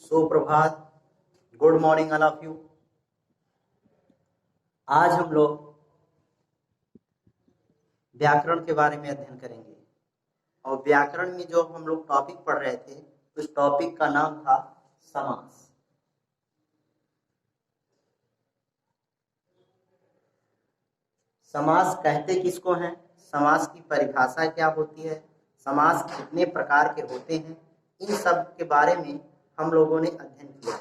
सुप्रभात। Good morning all of you. आज हम लोग व्याकरण के बारे में अध्ययन करेंगे और व्याकरण में जो हम लोग टॉपिक पढ़ रहे थे उस टॉपिक का नाम था समास। समास कहते किसको हैं, समास की परिभाषा क्या होती है, समास कितने प्रकार के होते हैं, इन सब के बारे में हम लोगों ने अध्ययन किया है।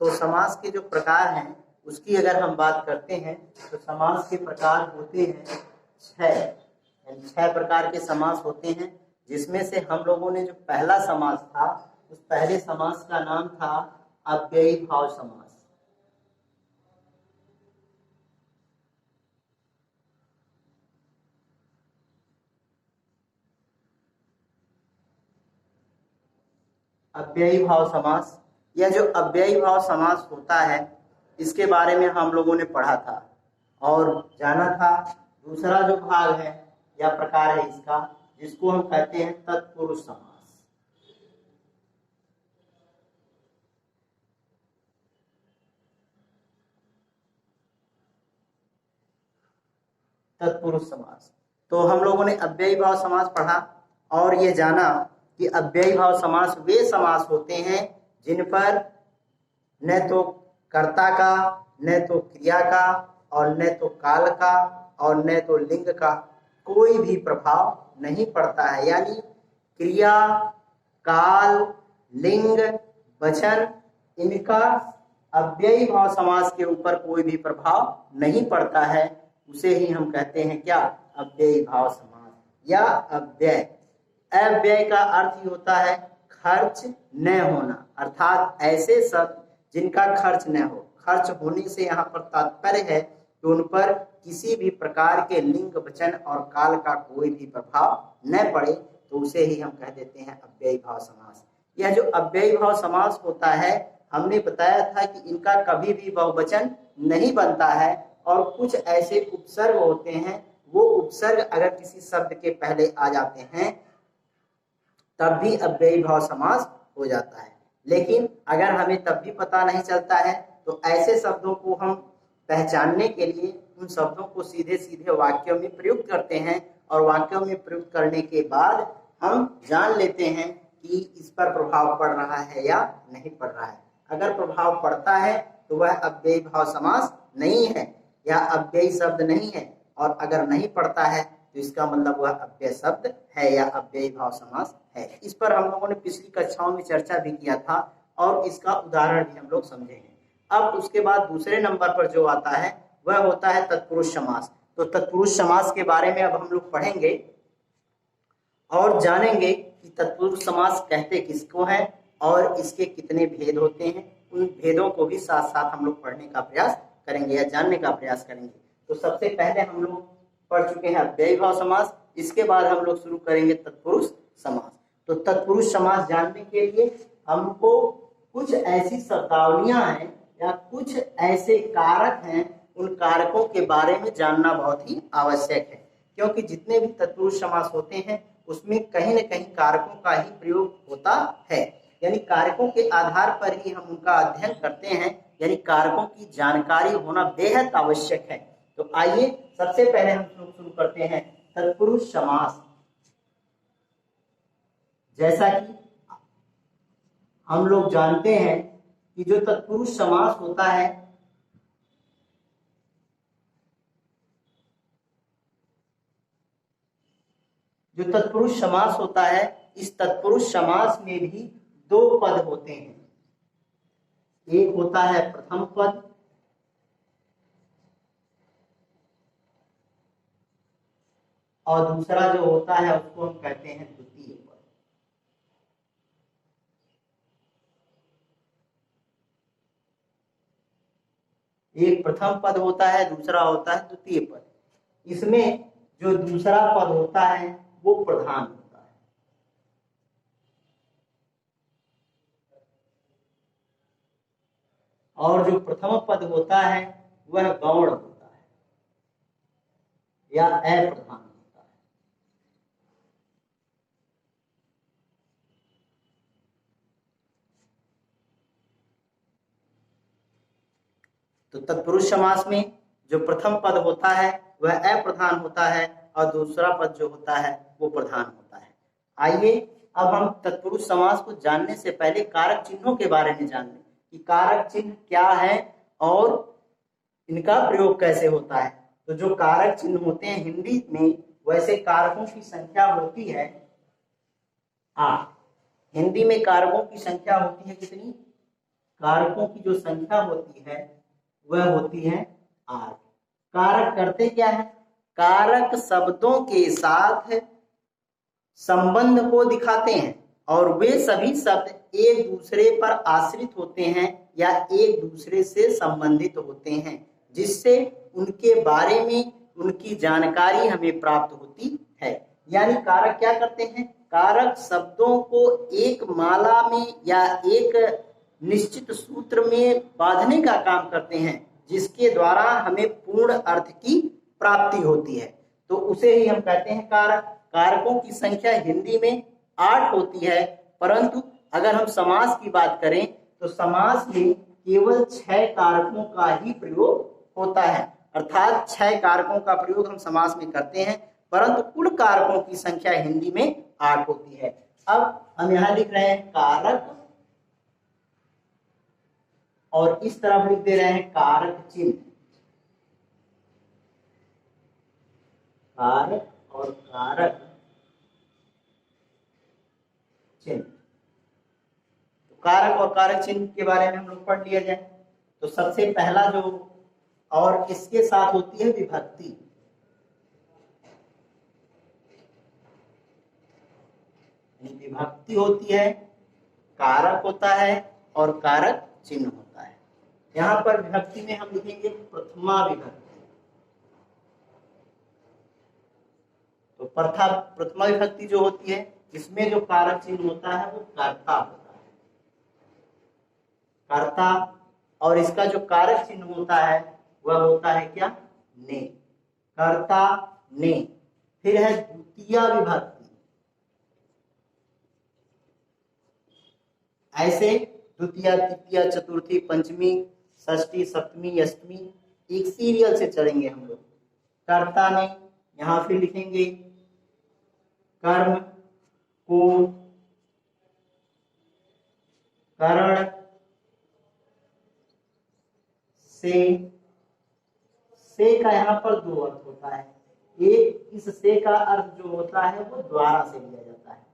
तो समास के जो प्रकार हैं उसकी अगर हम बात करते हैं तो समास के प्रकार होते हैं छह प्रकार के समास होते हैं, जिसमें से हम लोगों ने जो पहला समास था उस पहले समास का नाम था अव्ययी भाव समास। अव्ययी भाव समास, यह जो अव्ययी भाव समास होता है इसके बारे में हम लोगों ने पढ़ा था और जाना था। दूसरा जो भाग है या प्रकार है इसका, जिसको हम कहते हैं तत्पुरुष समास। तत्पुरुष समास, तो हम लोगों ने अव्ययी भाव समास पढ़ा और ये जाना कि अव्ययी भाव समास वे समास होते हैं जिन पर न तो कर्ता का, न तो क्रिया का और न तो काल का और न तो लिंग का कोई भी प्रभाव नहीं पड़ता है। यानी क्रिया, काल, लिंग, वचन, इनका अव्ययी भाव समास के ऊपर कोई भी प्रभाव नहीं पड़ता है, उसे ही हम कहते हैं क्या, अव्ययी भाव समास या अव्यय। अव्यय का अर्थ ही होता है खर्च न होना, अर्थात ऐसे शब्द जिनका खर्च न हो। खर्च होने से यहाँ पर तात्पर्य है कि उन पर किसी भी प्रकार के लिंग, वचन और काल का कोई भी प्रभाव न पड़े, तो उसे ही हम कह देते हैं अव्ययी भाव समास। यह जो अव्ययी भाव समास होता है, हमने बताया था कि इनका कभी भी बहुवचन नहीं बनता है और कुछ ऐसे उपसर्ग होते हैं, वो उपसर्ग अगर किसी शब्द के पहले आ जाते हैं तब भी अव्ययी भाव समास हो जाता है। लेकिन अगर हमें तब भी पता नहीं चलता है तो ऐसे शब्दों को हम पहचानने के लिए उन शब्दों को सीधे सीधे वाक्यों में प्रयुक्त करते हैं और वाक्यों में प्रयुक्त करने के बाद हम जान लेते हैं कि इस पर प्रभाव पड़ रहा है या नहीं पड़ रहा है। अगर प्रभाव पड़ता है तो वह अव्ययी भाव समास नहीं है या अव्ययी शब्द नहीं है, और अगर नहीं पड़ता है तो इसका मतलब वह अव्यय शब्द है या अव्ययी भाव समास है। इस पर हम लोगों ने पिछली कक्षाओं में चर्चा भी किया था और इसका उदाहरण भी हम लोग समझे हैं। अब उसके बाद दूसरे नंबर पर जो आता है वह होता है तत्पुरुष समास। तो तत्पुरुष समास के बारे में अब हम लोग पढ़ेंगे और जानेंगे कि तत्पुरुष समास कहते किसको है और इसके कितने भेद होते हैं। उन भेदों को भी साथ साथ हम लोग पढ़ने का प्रयास करेंगे या जानने का प्रयास करेंगे। तो सबसे पहले हम लोग पढ़ चुके हैं अव्ययी भाव समास, इसके बाद हम लोग शुरू करेंगे तत्पुरुष समास। तो तत्पुरुष समास जानने के लिए हमको कुछ ऐसी शब्दावलियां हैं या कुछ ऐसे कारक हैं, उन कारकों के बारे में जानना बहुत ही आवश्यक है, क्योंकि जितने भी तत्पुरुष समास होते हैं उसमें कहीं न कहीं कारकों का ही प्रयोग होता है। यानी कारकों के आधार पर ही हम उनका अध्ययन करते हैं, यानी कारकों की जानकारी होना बेहद आवश्यक है। तो आइए सबसे पहले हम शुरू करते हैं तत्पुरुष समास। जैसा कि हम लोग जानते हैं कि जो तत्पुरुष समास होता है इस तत्पुरुष समास में भी दो पद होते हैं। एक होता है प्रथम पद और दूसरा जो होता है उसको हम कहते हैं द्वितीय पद। एक प्रथम पद होता है, दूसरा होता है द्वितीय पद। इसमें जो दूसरा पद होता है वो प्रधान होता है और जो प्रथम पद होता है वह गौण होता है या अप्रधान होता है। तो तत्पुरुष समास में जो प्रथम पद होता है वह अप्रधान होता है और दूसरा पद जो होता है वो प्रधान होता है। आइए अब हम तत्पुरुष समास को जानने से पहले कारक चिन्हों के बारे में जान लें कि कारक चिन्ह क्या है और इनका प्रयोग कैसे होता है। तो जो कारक चिन्ह होते हैं हिंदी में, वैसे कारकों की संख्या होती है 8। हिंदी में कारकों की संख्या होती है कितनी? कारकों की जो संख्या होती है वह होती है 8। कारक करते क्या है? कारक शब्दों के साथ संबंध को दिखाते हैं और वे सभी शब्द एक दूसरे पर आश्रित होते हैं या एक दूसरे से संबंधित होते हैं, जिससे उनके बारे में उनकी जानकारी हमें प्राप्त होती है। यानी कारक क्या करते हैं? कारक शब्दों को एक माला में या एक निश्चित सूत्र में बांधने का काम करते हैं, जिसके द्वारा हमें पूर्ण अर्थ की प्राप्ति होती है। तो उसे ही हम कहते हैं कारक। कारकों की संख्या हिंदी में 8 होती है, परंतु अगर हम समास की बात करें तो समास में केवल 6 कारकों का ही प्रयोग होता है। अर्थात 6 कारकों का प्रयोग हम समास में करते हैं, परंतु कुल कारकों की संख्या हिंदी में 8 होती है। अब हम यहाँ लिख रहे हैं कारक और इस तरफ लिख दे रहे हैं कारक चिन्ह। कारक और कारक चिन्ह। तो कारक और कारक चिन्ह के बारे में हम लोग पढ़ लिया जाए तो सबसे पहला जो और इसके साथ होती है विभक्ति। विभक्ति होती है, कारक होता है और कारक चिन्ह होता है। यहाँ पर विभक्ति में हम लिखेंगे प्रथमा विभक्ति। तो प्रथमा विभक्ति जो होती है इसमें जो कारक चिन्ह होता है वो कर्ता होता है, कर्ता। और इसका जो कारक चिन्ह होता है वह होता है क्या? ने। कर्ता ने। फिर है द्वितीया विभक्ति। ऐसे द्वितीया, तृतीया, चतुर्थी, पंचमी, षष्ठी, सप्तमी, अष्टमी एक सीरियल से चलेंगे हम लोग। कर्ता ने, यहाँ फिर लिखेंगे कर्म को, करण से का यहाँ पर 2 अर्थ होता है। एक, इस से का अर्थ जो होता है वो द्वारा से लिया जाता है।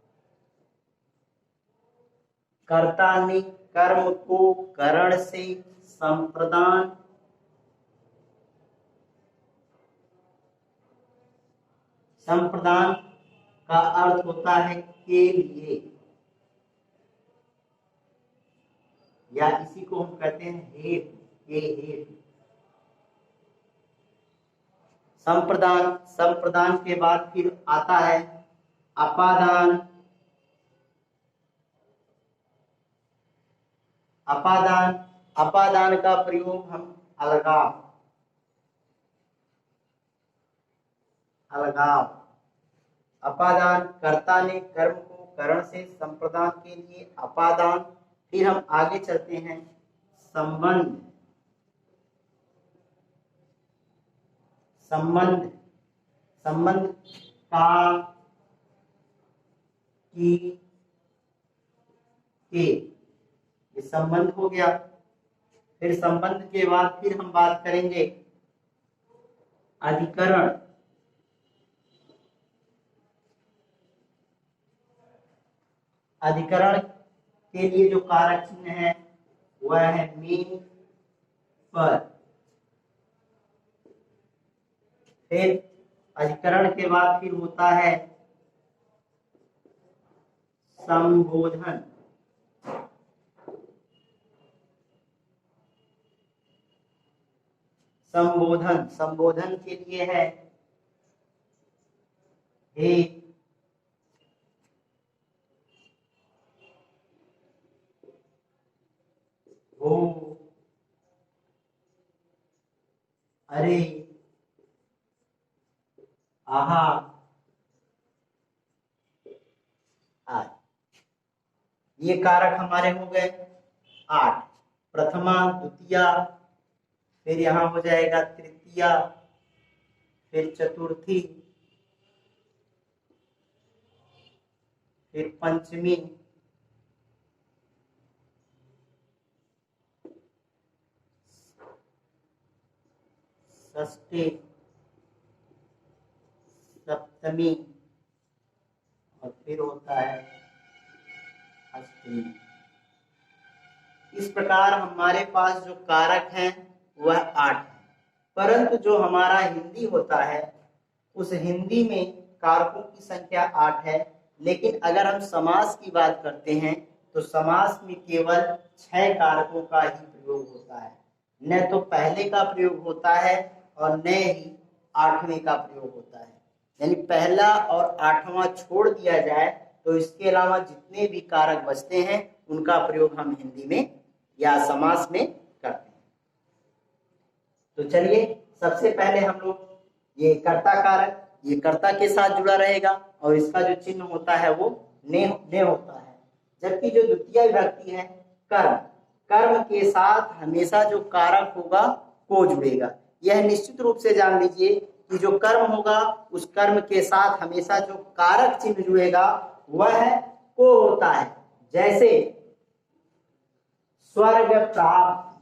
कर्ता ने कर्म को करण से संप्रदान, संप्रदान का अर्थ होता है के लिए, या इसी को हम कहते हैं हेतु, के हेतु। संप्रदान, संप्रदान के बाद फिर आता है अपादान। अपादान, अपादान का प्रयोग हम अलगाव, अलगाव। अपादान, कर्ता ने कर्म को करण से संप्रदान के लिए अपादान। फिर हम आगे चलते हैं संबंध। संबंध, संबंध का, की, के, ये संबंध हो गया। फिर संबंध के बाद फिर हम बात करेंगे अधिकरण। अधिकरण के लिए जो कारक चिन्ह है वह है में, पर। फिर अधिकरण के बाद फिर होता है संबोधन। संबोधन, संबोधन के लिए है हे, हो, अरे, आहा, आज। ये कारक हमारे हो गए 8। प्रथमा, द्वितीया, फिर यहाँ हो जाएगा तृतीया, फिर चतुर्थी, फिर पंचमी, षष्ठी, सप्तमी और फिर होता है अष्टमी। इस प्रकार हमारे पास जो कारक हैं वह 8 है, परंतु जो हमारा हिंदी होता है उस हिंदी में कारकों की संख्या 8 है। लेकिन अगर हम समास की बात करते हैं तो समास में केवल 6 कारकों का ही प्रयोग होता है, न तो पहले का प्रयोग होता है और न ही 8वें का प्रयोग होता है। यानी पहला और 8वां छोड़ दिया जाए तो इसके अलावा जितने भी कारक बचते हैं उनका प्रयोग हम हिंदी में या समास में करते हैं। तो चलिए सबसे पहले हम लोग ये कर्ता कारक, ये कर्ता के साथ जुड़ा रहेगा और इसका जो चिन्ह होता है वो ने होता है। जबकि जो द्वितीय विभक्ति है कर्म, कर्म के साथ हमेशा जो कारक होगा को जुड़ेगा। यह निश्चित रूप से जान लीजिए कि जो कर्म होगा उस कर्म के साथ हमेशा जो कारक चिन्ह जुड़ेगा वह को होता है। जैसे स्वर्ग प्राप्त,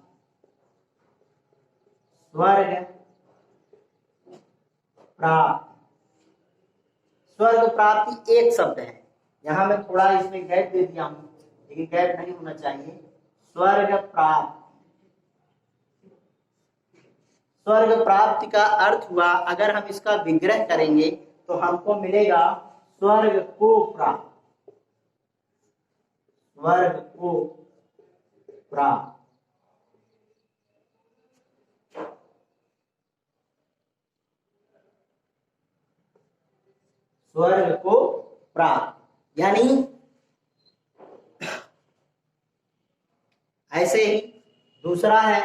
स्वर्ग प्राप्त, स्वर्ग प्राप्ति एक शब्द है। यहां मैं थोड़ा इसमें गैप दे दिया हूं, लेकिन गैप नहीं होना चाहिए। स्वर्ग प्राप्त, स्वर्ग प्राप्ति का अर्थ हुआ, अगर हम इसका विग्रह करेंगे तो हमको मिलेगा स्वर्ग को प्राप्त, स्वर्ग को प्राप्त। स्वर्ग को प्राप्त यानी ऐसे ही दूसरा है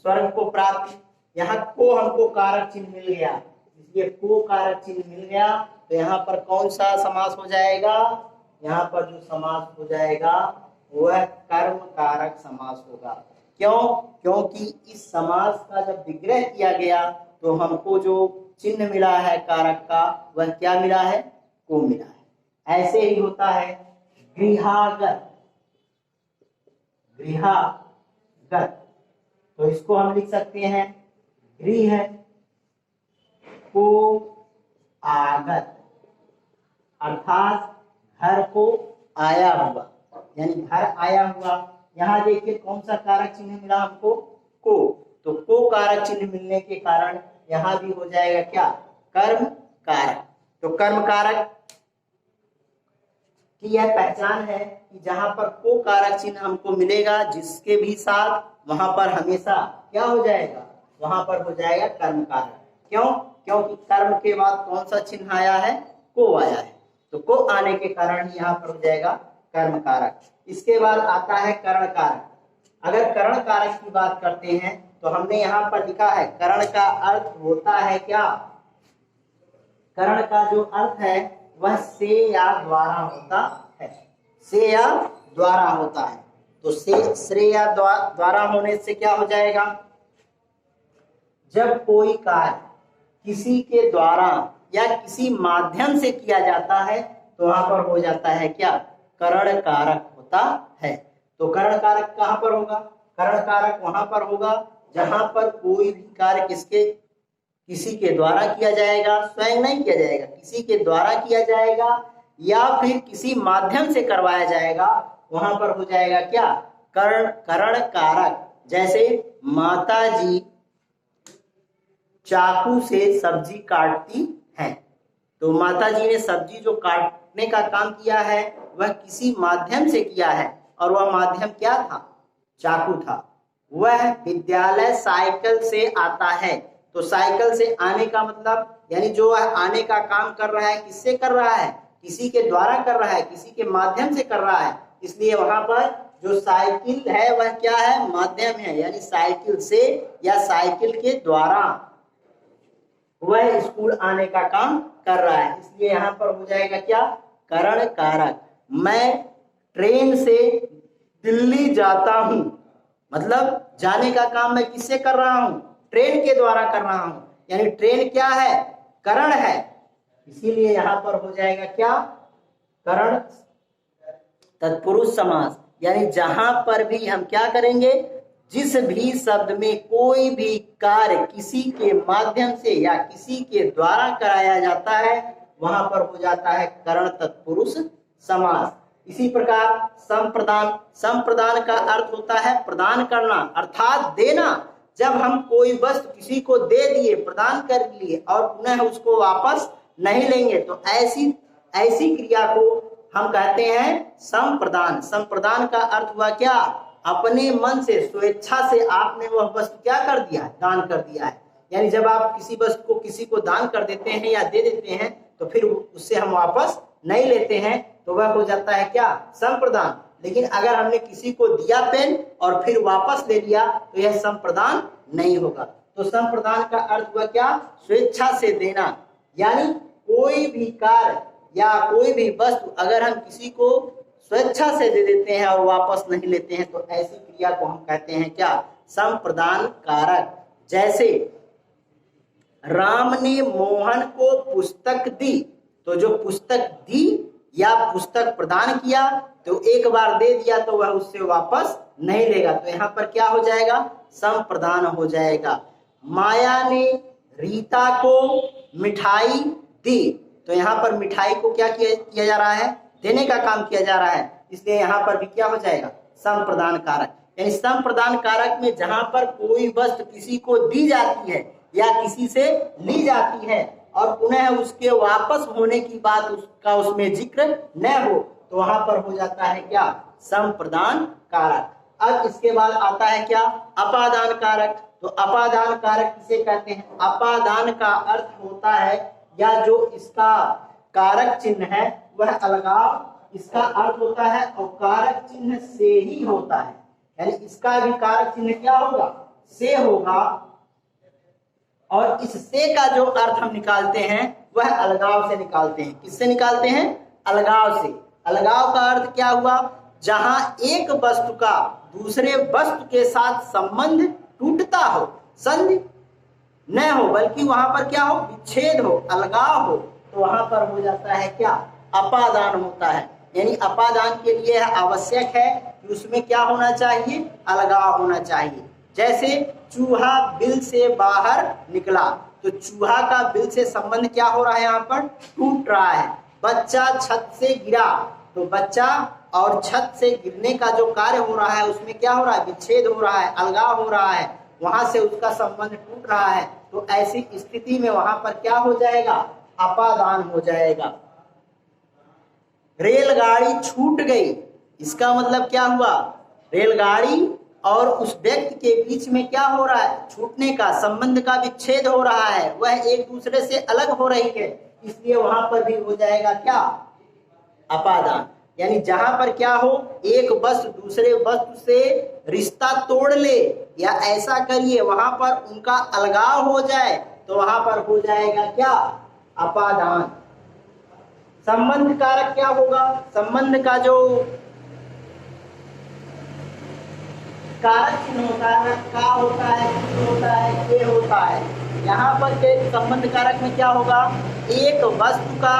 स्वर्ग को प्राप्त। यहाँ को हमको कारक चिन्ह मिल गया, इसलिए को कारक चिन्ह मिल गया तो यहाँ पर कौन सा समास हो जाएगा? यहाँ पर जो समास हो जाएगा वह कर्म कारक समास होगा। क्यों? क्योंकि इस समास का जब विग्रह किया गया तो हमको जो चिन्ह मिला है कारक का वह क्या मिला है? को मिला है। ऐसे ही होता है गृहागत, गृहागत, तो इसको हम लिख सकते हैं गृह को आगत, अर्थात घर को आया हुआ, यानी घर आया हुआ। यहाँ देखिए कौन सा कारक चिन्ह मिला हमको? को, तो को कारक चिन्ह मिलने के कारण यहाँ भी हो जाएगा क्या? कर्म कारक। तो कर्म कारक की यह पहचान है कि जहां पर को कारक चिन्ह हमको मिलेगा जिसके भी साथ वहां पर हमेशा क्या हो जाएगा? वहां पर हो जाएगा कर्म कारक। क्यों? क्योंकि कर्म के बाद कौन सा चिन्ह आया है? को आया है, तो को आने के कारण यहाँ पर हो जाएगा कर्म कारक। इसके बाद आता है करण कारक। अगर करण कारक की बात करते हैं तो हमने यहाँ पर लिखा है करण का अर्थ होता है क्या? करण का जो अर्थ है वह से या द्वारा होता है, से या द्वारा होता है। तो से या द्वारा होने से क्या हो जाएगा? जब कोई कार्य किसी के द्वारा या किसी माध्यम से किया जाता है तो वहां पर हो जाता है क्या? करण कारक होता है। तो करण कारक कहां पर होगा? करण कारक वहां पर होगा जहां पर कोई भी कार्य किसी के द्वारा किया जाएगा, स्वयं नहीं किया जाएगा, किसी के द्वारा किया जाएगा या फिर किसी माध्यम से करवाया जाएगा, वहां पर हो जाएगा क्या? करण कारक। जैसे माता जी चाकू से सब्जी काटती हैं, तो माता जी ने सब्जी जो काटने का काम किया है वह किसी माध्यम से किया है और वह माध्यम क्या था? चाकू था। वह विद्यालय साइकिल से आता है, तो साइकिल से आने का मतलब यानी जो आने का काम कर रहा है किससे कर रहा है? किसी के द्वारा कर रहा है, किसी के माध्यम से कर रहा है। इसलिए वहां पर जो साइकिल है वह क्या है? माध्यम है, यानी साइकिल से या साइकिल के द्वारा वह स्कूल आने का काम कर रहा है। इसलिए यहाँ पर हो जाएगा क्या? करण कारक। मैं ट्रेन से दिल्ली जाता हूं, मतलब जाने का काम मैं किससे कर रहा हूं? ट्रेन के द्वारा कर रहा हूं। यानी ट्रेन क्या है? करण है। इसीलिए यहां पर हो जाएगा क्या? करण तत्पुरुष समास। यानी जहां पर भी हम क्या करेंगे, जिस भी शब्द में कोई भी कार्य किसी के माध्यम से या किसी के द्वारा कराया जाता है, वहां पर हो जाता है करण तत्पुरुष समास। इसी प्रकार संप्रदान, संप्रदान का अर्थ होता है प्रदान करना अर्थात देना। जब हम कोई वस्तु किसी को दे दिए, प्रदान कर लिए और पुनः उसको वापस नहीं लेंगे, तो ऐसी क्रिया को हम कहते हैं संप्रदान। संप्रदान का अर्थ हुआ क्या? अपने मन से, स्वेच्छा से आपने वह वस्तु क्या कर दिया? दान कर दिया है। यानी जब आप किसी वस्तु को किसी को दान कर देते हैं या दे देते हैं, तो फिर उससे हम वापस नहीं लेते हैं, तो वह हो जाता है क्या? संप्रदान। लेकिन अगर हमने किसी को दिया पेन और फिर वापस ले लिया, तो यह संप्रदान नहीं होगा। तो संप्रदान का अर्थ हुआ क्या? स्वेच्छा से देना। यानी कोई भी कार्य या कोई भी वस्तु अगर हम किसी को स्वेच्छा से दे देते हैं और वापस नहीं लेते हैं, तो ऐसी क्रिया को हम कहते हैं क्या? संप्रदान कारक। जैसे राम ने मोहन को पुस्तक दी, तो जो पुस्तक दी या पुस्तक प्रदान किया, तो एक बार दे दिया तो वह उससे वापस नहीं लेगा, तो यहाँ पर क्या हो जाएगा? संप्रदान हो जाएगा। माया ने रीता को मिठाई दी, तो यहाँ पर मिठाई को क्या किया जा रहा है? देने का काम किया जा रहा है, इसलिए यहाँ पर भी क्या हो जाएगा? संप्रदान कारक। यानी संप्रदान कारक में जहां पर कोई वस्तु किसी को दी जाती है या किसी से ली जाती है और पुनः उसके वापस होने की बात उसका उसमें जिक्र न हो, तो वहां पर हो जाता है क्या? संप्रदान कारक। अब इसके बाद आता है क्या? अपादान कारक। तो अपादान कारक किसे कहते हैं? अपादान का अर्थ होता है, या जो इसका कारक चिन्ह है वह अलगाव इसका अर्थ होता है और कारक चिन्ह से ही होता है। यानी इसका भी कारक चिन्ह क्या होगा? से होगा। और इस से का जो अर्थ हम निकालते हैं वह अलगाव से निकालते हैं। किससे निकालते हैं? अलगाव से। अलगाव का अर्थ क्या हुआ? जहां एक वस्तु का दूसरे वस्तु के साथ संबंध टूटता हो, संधि न हो, बल्कि वहां पर क्या हो? विच्छेद हो, अलगाव हो, तो वहां पर हो जाता है क्या? अपादान होता है। यानी अपादान के लिए आवश्यक है कि उसमें क्या होना चाहिए? अलगाव होना चाहिए। जैसे चूहा बिल से बाहर निकला, तो चूहा का बिल से संबंध क्या हो रहा है? यहाँ पर टूट रहा है। बच्चा छत से गिरा, तो बच्चा और छत से गिरने का जो कार्य हो रहा है उसमें क्या हो रहा है? विच्छेद हो रहा है, अलगाव हो रहा है, वहां से उसका संबंध टूट रहा है। तो ऐसी स्थिति में वहां पर क्या हो जाएगा? अपादान हो जाएगा। रेलगाड़ी छूट गई, इसका मतलब क्या हुआ? रेलगाड़ी और उस व्यक्ति के बीच में क्या हो रहा है? छूटने का, संबंध का विच्छेद हो रहा है, वह एक दूसरे से अलग हो रही है, इसलिए वहां पर भी हो जाएगा क्या? अपादान। यानी जहां पर क्या हो? एक वस्तु दूसरे वस्तु से रिश्ता तोड़ ले या ऐसा करिए वहां पर उनका अलगाव हो जाए, तो वहां पर हो जाएगा क्या? अपादान। संबंध कारक क्या होगा? संबंध का जो कारक चिन्ह होता है, का होता है, होता है, के होता है। यहाँ पर के संबंध कारक में क्या होगा? एक वस्तु का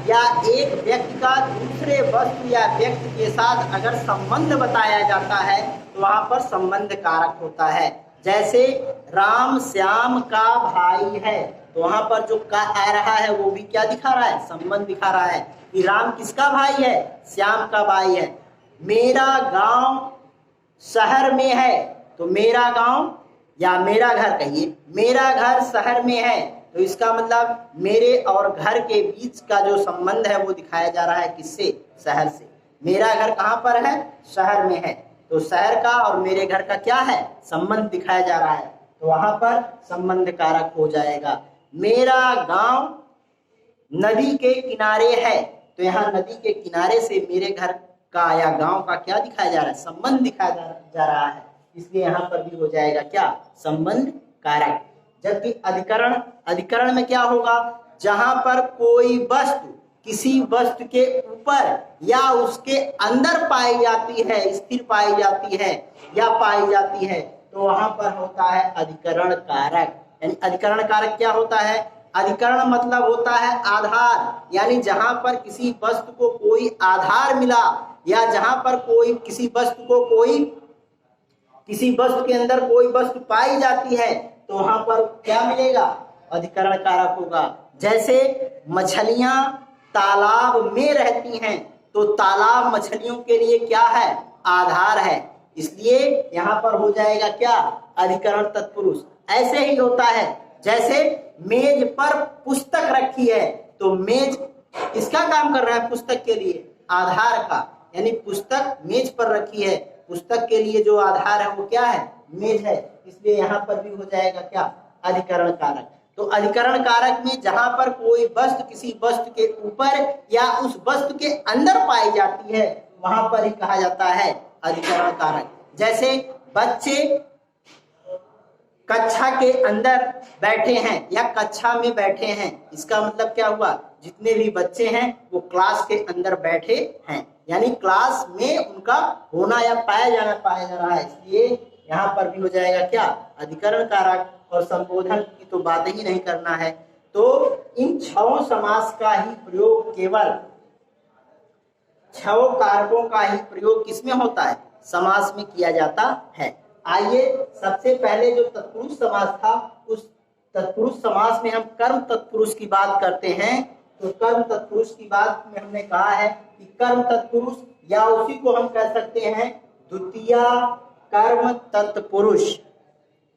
या एक व्यक्ति का दूसरे वस्तु या व्यक्ति के साथ अगर संबंध बताया जाता है, तो वहां पर संबंध कारक होता है। जैसे राम श्याम का भाई है, तो वहां पर जो का आ रहा है वो भी क्या दिखा रहा है? संबंध दिखा रहा है कि राम किसका भाई है? श्याम का भाई है। मेरा गांव शहर में है, तो मेरा गांव या मेरा घर कहिए, मेरा घर शहर में है, तो इसका मतलब मेरे और घर के बीच का जो संबंध है वो दिखाया जा रहा है किससे? शहर से। मेरा घर कहाँ पर है? शहर में है, तो शहर का और मेरे घर का क्या है? संबंध दिखाया जा रहा है, तो वहां पर संबंध कारक हो जाएगा। मेरा गांव नदी के किनारे है, तो यहाँ नदी के किनारे से मेरे घर का या गांव का क्या दिखाया जा रहा है? संबंध दिखाया जा रहा है, इसलिए यहाँ पर भी हो जाएगा क्या? संबंध कारक। जबकि अधिकरण, अधिकरण में क्या होगा? जहां पर कोई वस्तु किसी वस्तु के ऊपर या उसके अंदर पाई जाती है, स्थिर पाई जाती है या पाई जाती है, तो वहां पर होता है अधिकरण कारक। यानी अधिकरण कारक क्या होता है? अधिकरण मतलब होता है आधार, यानी जहां पर किसी वस्तु को कोई आधार मिला या जहां पर कोई किसी वस्तु के अंदर कोई वस्तु पाई जाती है तो वहां पर क्या मिलेगा? अधिकरण कारक होगा। जैसे मछलियां तालाब में रहती हैं तो तालाब मछलियों के लिए क्या है? आधार है, इसलिए यहाँ पर हो जाएगा क्या? अधिकरण तत्पुरुष। ऐसे ही होता है, जैसे मेज पर पुस्तक रखी है तो मेज किसका काम कर रहा है? पुस्तक के लिए, आधार का। यानी पुस्तक मेज पर रखी है, पुस्तक के लिए जो आधार है वो क्या है? मेज है, इसलिए यहाँ पर भी हो जाएगा क्या? अधिकरण कारक। तो अधिकरण कारक में जहां पर कोई वस्तु किसी वस्तु के ऊपर या उस वस्तु के अंदर पाई जाती है वहां पर ही कहा जाता है अधिकरण कारक। जैसे बच्चे कक्षा के अंदर बैठे हैं या कक्षा में बैठे हैं, इसका मतलब क्या हुआ? जितने भी बच्चे हैं वो क्लास के अंदर बैठे हैं, यानी क्लास में उनका होना या पाया जा रहा है, इसलिए यहाँ पर भी हो जाएगा क्या? अधिकरण कारक। और संबोधन की तो बात ही नहीं करना है। तो इन 6 समास का ही प्रयोग, केवल 6 कारकों का ही प्रयोग किसमें होता है? समास में किया जाता है। आइए सबसे पहले जो तत्पुरुष समास था, उस तत्पुरुष समास में हम कर्म तत्पुरुष की बात करते हैं। तो कर्म तत्पुरुष की बात में हमने कहा है कि कर्म तत्पुरुष, या उसी को हम कह सकते हैं द्वितीय कर्म तत्पुरुष,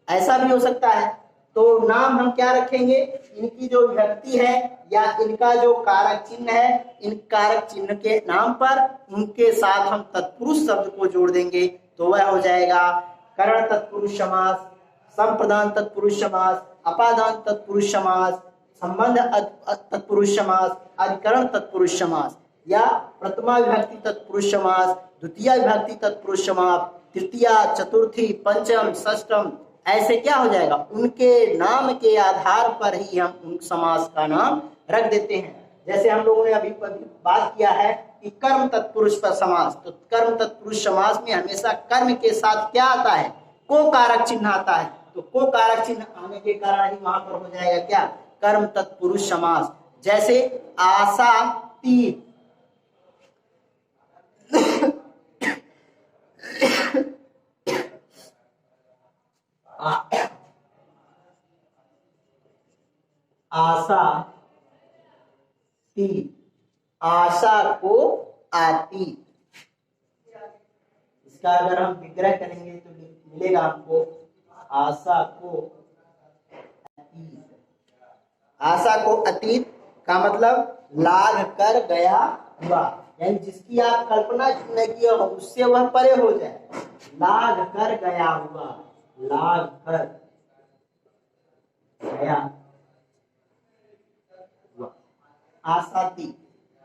ऐसा भी हो सकता है। तो नाम हम क्या रखेंगे? इनकी जो विभक्ति है या इनका जो कारक चिन्ह है, इन कारक चिन्ह के नाम पर उनके साथ हम तत्पुरुष शब्द को जोड़ देंगे, तो वह हो जाएगा करण तत्पुरुष समास, संप्रदान तत्पुरुष समास, अपादान तत्पुरुष समास, संबंध तत्पुरुष समास, अधिकरण तत्पुरुष समास, या प्रथमा विभक्ति तत्पुरुष समास, द्वितीय विभक्ति तत्पुरुष समास, तृतीय, चतुर्थी, पंचम, षष्ठम, ऐसे क्या हो जाएगा? उनके नाम के आधार पर ही हम उन समास का नाम रख देते हैं। जैसे हम लोगों ने अभी बात किया है कि कर्म तत्पुरुष पर समास, तो कर्म तत्पुरुष समास में हमेशा कर्म के साथ क्या आता है? को कारक चिन्ह आता है। तो को कारक चिन्ह आने के कारण ही वहां पर हो जाएगा क्या? कर्म तत्पुरुष समास। जैसे आशा तीर, आशा ती, आशा को आती, इसका अगर हम विग्रह करेंगे तो मिलेगा हमको आशा को अतीत। आशा को अतीत का मतलब लाग कर गया हुआ, यानी जिसकी आप कल्पना न किया हो उससे वह परे हो जाए। लाग कर गया हुआ, लाग कर गया हुआ, आशाती।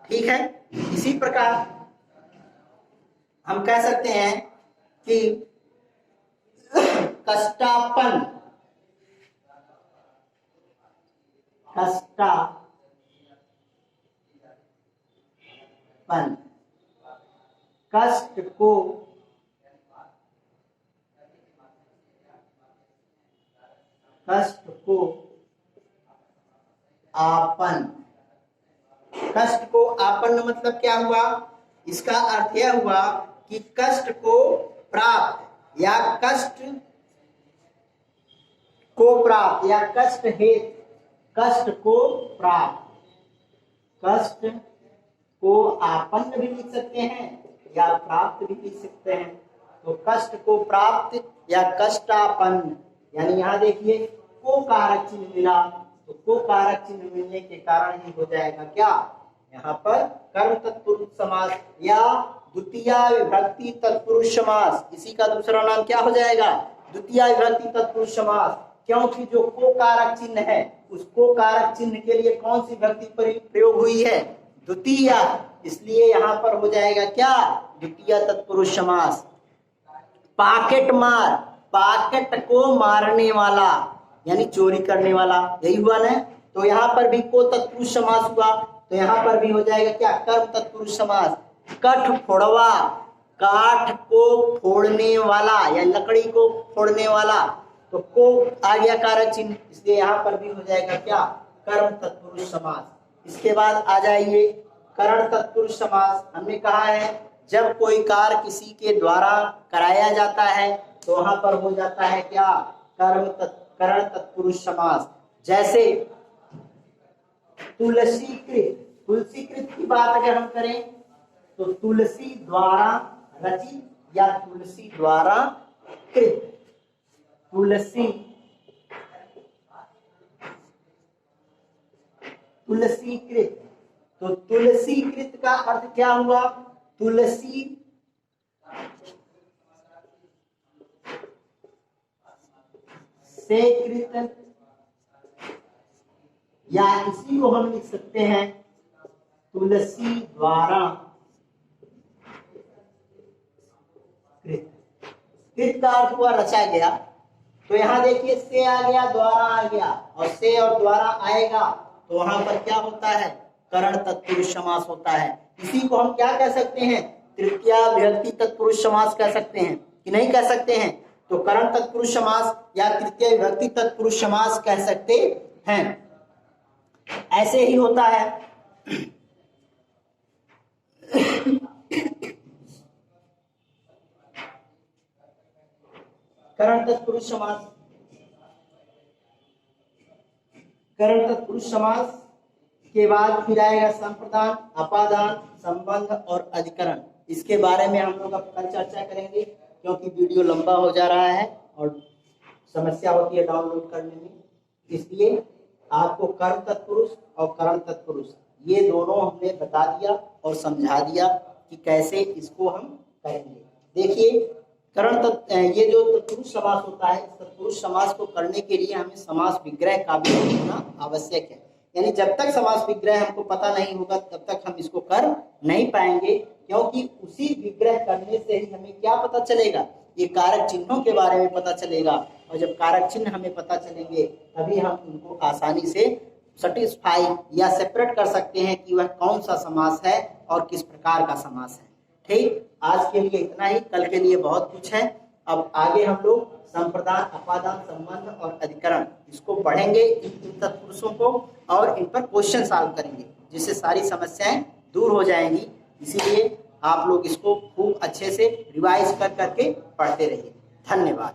ठीक है। इसी प्रकार हम कह सकते हैं कि कष्टापन, कष्टापन, कष्ट को आपन। कष्ट को आपन मतलब क्या हुआ? इसका अर्थ यह हुआ कि कष्ट को प्राप्त या कष्ट को प्राप्त या कष्ट हेतु, कष्ट को प्राप्त, कष्ट को आपन्न भी लिख सकते हैं या प्राप्त भी लिख सकते हैं। तो कष्ट को प्राप्त या कष्टापन्न, यानी यहाँ देखिए को कारक चिन्ह मिला, तो को कारक चिन्ह मिलने के कारण ही हो जाएगा क्या? यहाँ पर कर्म तत्पुरुष समास या द्वितीय विभक्ति तत्पुरुष समास। इसी का दूसरा नाम क्या हो जाएगा? द्वितीय विभक्ति तत्पुरुष समास। क्योंकि जो को कारक चिन्ह है उस को कारक चिन्ह के लिए कौन सी विभक्ति प्रयोग हुई है? द्वितीय, इसलिए यहाँ पर हो जाएगा क्या? द्वितीय तत्पुरुष समास। पॉकेट मार, पॉकेट को मारने वाला यानी चोरी करने वाला, यही हुआ ना। तो यहाँ पर भी को तत्पुरुष समास हुआ, तो यहाँ पर भी हो जाएगा क्या? कर्म तत्पुरुष समास। कठफोड़वा, काठ को फोड़ने वाला या लकड़ी को फोड़ने वाला, तो को आ गया कारक चिन्ह, इसलिए यहाँ पर भी हो जाएगा क्या, कर्म तत्पुरुष समास। इसके बाद आ जाइए करण तत्पुरुष समास। हमने कहा है जब कोई कार्य किसी के द्वारा कराया जाता है तो वहां पर हो जाता है क्या, करण तत्पुरुष समास। जैसे तुलसीकृत, तुलसीकृत की बात अगर हम करें तो तुलसी द्वारा रचित या तुलसी द्वारा कृत, तुलसीकृत। तो तुलसीकृत का अर्थ क्या हुआ, तुलसी से कृत, या इसी को हम लिख सकते हैं तुलसी द्वारा कृत। कृत का अर्थ हुआ रचा गया। तो यहाँ देखिए से आ गया, द्वारा आ गया, और से और द्वारा आएगा तो वहां पर क्या होता है, करण तत्पुरुष समास होता है। इसी को हम क्या कह सकते हैं, तृतीया विभक्ति तत्पुरुष समास कह सकते हैं कि नहीं कह सकते हैं। तो करण तत्पुरुष समास या तृतीय विभक्ति तत्पुरुष समास कह सकते हैं। ऐसे ही होता है करण तत्पुरुष समास। करण तत्पुरुष समास के बाद फिर आएगा संप्रदान, अपादान, संबंध और अधिकरण। इसके बारे में हम लोग अब कल चर्चा करेंगे क्योंकि वीडियो लंबा हो जा रहा है और समस्या होती है डाउनलोड करने में। इसलिए आपको कर्म तत्पुरुष और करण तत्पुरुष ये दोनों हमने बता दिया और समझा दिया कि कैसे इसको हम करेंगे। देखिए करण ये जो तत्पुरुष समास होता है, इस तत्पुरुष समास को करने के लिए हमें समास विग्रह का भी होना आवश्यक है। यानी जब तक समास विग्रह हमको पता नहीं होगा तब तक हम इसको कर नहीं पाएंगे, क्योंकि उसी विग्रह करने से ही हमें क्या पता चलेगा, ये कारक चिन्हों के बारे में पता चलेगा। और जब कारक चिन्ह हमें पता चलेंगे तभी हम उनको आसानी से सेटिस्फाई या सेपरेट कर सकते हैं कि वह कौन सा समास है और किस प्रकार का समास है। ठीक, आज के लिए इतना ही, कल के लिए बहुत कुछ है। अब आगे हम लोग संप्रदान, अपादान, संबंध और अधिकरण इसको पढ़ेंगे, इन तत्पुरुषों को, और इन पर क्वेश्चन सॉल्व करेंगे जिससे सारी समस्याएं दूर हो जाएंगी। इसीलिए आप लोग इसको खूब अच्छे से रिवाइज कर करके पढ़ते रहिए। धन्यवाद।